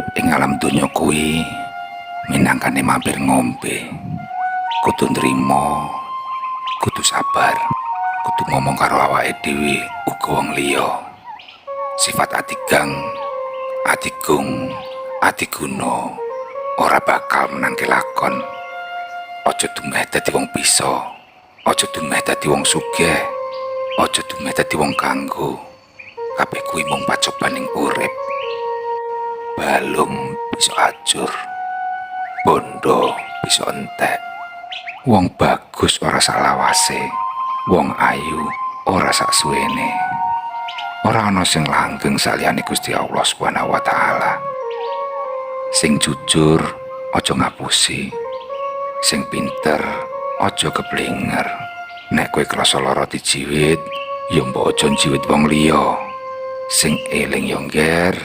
urip ing alam donya kuwi minangkane mampir ngombe. Kudu nrimo, kudu sabar, kudu ngomong karo awake dhewe uga wong liya. Sifat atigang, atigung, atiguna ora bakal menangke lakon. Aja dumeh dadi wong bisa, aja dumeh dadi wong sugih, aja dumeh dadi wong kanggo. Kabeh kuwi mung pacobaning urip. Balung bisa ajur, bondo bisa entek. Wong bagus ora salawase, wong ayu ora sak suwene. Ora ana sing langgeng saliyane Gusti Allah Subhanahu wa taala. Sing jujur aja ngapusi, sing pinter aja keblinger. Nek kowe krasa lara dijiwit, ya mbok aja njiwit wong liya. Sing eling yo ngger,